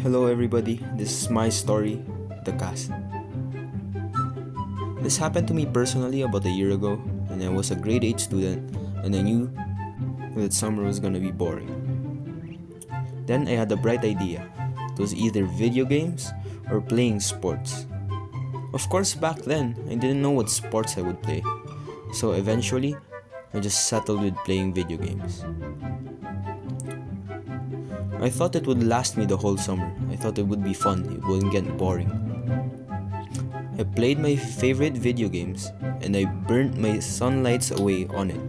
Hello everybody, this is my story, The Cast. This happened to me personally about a year ago, and I was a grade 8 student, and I knew that summer was gonna be boring. Then I had a bright idea. It was either video games or playing sports. Of course, back then, I didn't know what sports I would play, so eventually, I just settled with playing video games. I thought it would last me the whole summer. I thought it would be fun, it wouldn't get boring. I played my favorite video games and I burnt my sunlights away on it.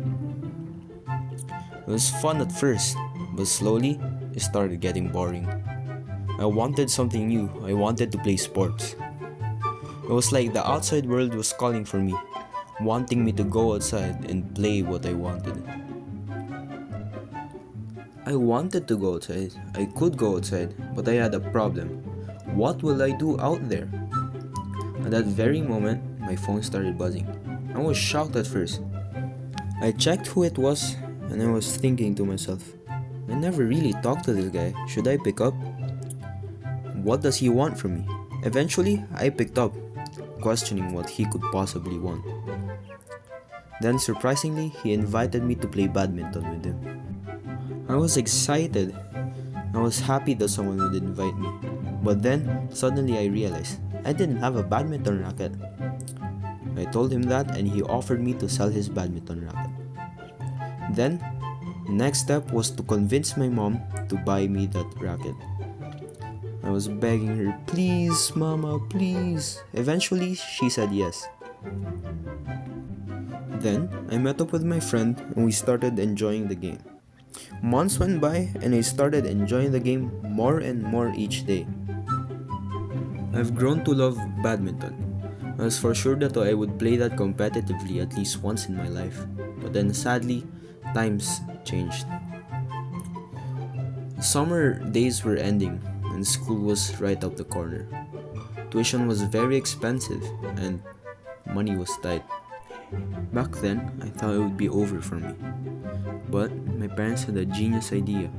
It was fun at first, but slowly it started getting boring. I wanted something new, I wanted to play sports. It was like the outside world was calling for me, wanting me to go outside and play what I wanted. I wanted to go outside, I could go outside, but I had a problem. What will I do out there? At that very moment, my phone started buzzing. I was shocked at first. I checked who it was, and I was thinking to myself, I never really talked to this guy, should I pick up? What does he want from me? Eventually, I picked up, questioning what he could possibly want. Then surprisingly, he invited me to play badminton with him. I was excited. I was happy that someone would invite me. But then, suddenly I realized I didn't have a badminton racket. I told him that and he offered me to sell his badminton racket. Then, the next step was to convince my mom to buy me that racket. I was begging her, please mama, please. Eventually, she said yes. Then, I met up with my friend and we started enjoying the game. Months went by and I started enjoying the game more and more each day. I've grown to love badminton. I was for sure that I would play that competitively at least once in my life. But then sadly, times changed. Summer days were ending and school was right up the corner. Tuition was very expensive and money was tight. Back then, I thought it would be over for me. But my parents had a genius idea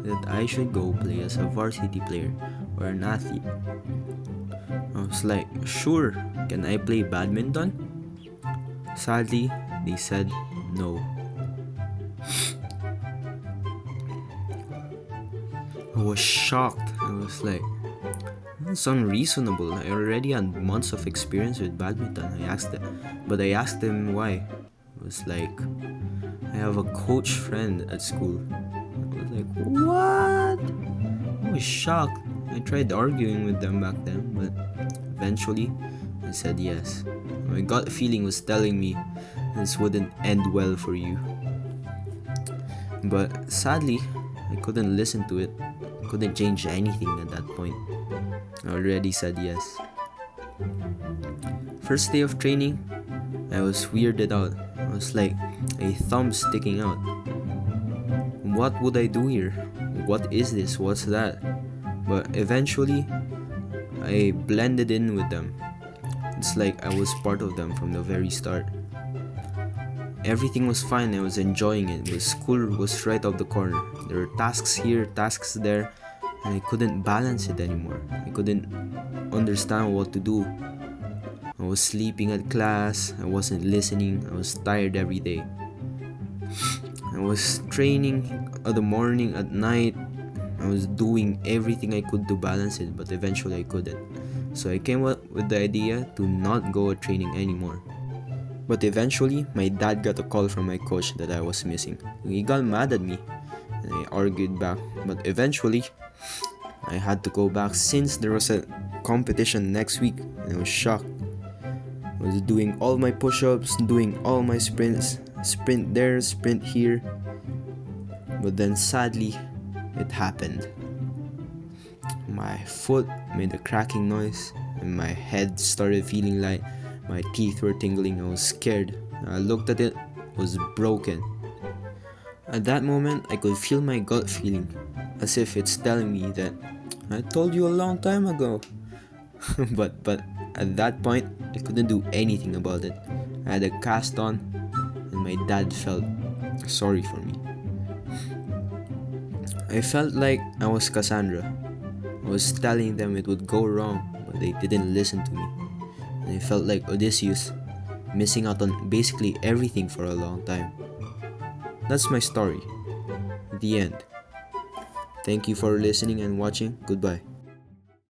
that I should go play as a varsity player or an athlete. I was like, sure, can I play badminton? Sadly, they said no. I was shocked. I was like, it's unreasonable. I already had months of experience with badminton. I asked them why. It was like, I have a coach friend at school. I was like, what? I was shocked. I tried arguing with them back then, but eventually I said yes. My gut feeling was telling me this wouldn't end well for you. But sadly, I couldn't listen to it. I couldn't change anything at that point. I already said yes. First day of training, I was weirded out. I was like a thumb sticking out. What would I do here? What is this? What's that? But eventually, I blended in with them. It's like I was part of them from the very start. Everything was fine, I was enjoying it, but school was right up the corner. There were tasks here, tasks there, and I couldn't balance it anymore. I couldn't understand what to do. I was sleeping at class, I wasn't listening, I was tired every day. I was training at the morning, at night. I was doing everything I could to balance it, but eventually I couldn't. So I came up with the idea to not go training anymore. But eventually, my dad got a call from my coach that I was missing. He got mad at me, and I argued back. But eventually, I had to go back since there was a competition next week, and I was shocked. I was doing all my push-ups, doing all my sprints, sprint there, sprint here. But then sadly, it happened. My foot made a cracking noise, and my head started feeling light. My teeth were tingling, I was scared. I looked at it, it was broken. At that moment, I could feel my gut feeling, as if it's telling me that I told you a long time ago. but at that point, I couldn't do anything about it. I had a cast on, and my dad felt sorry for me. I felt like I was Cassandra. I was telling them it would go wrong, but they didn't listen to me. And I felt like Odysseus, missing out on basically everything for a long time. That's my story. The end. Thank you for listening and watching. Goodbye.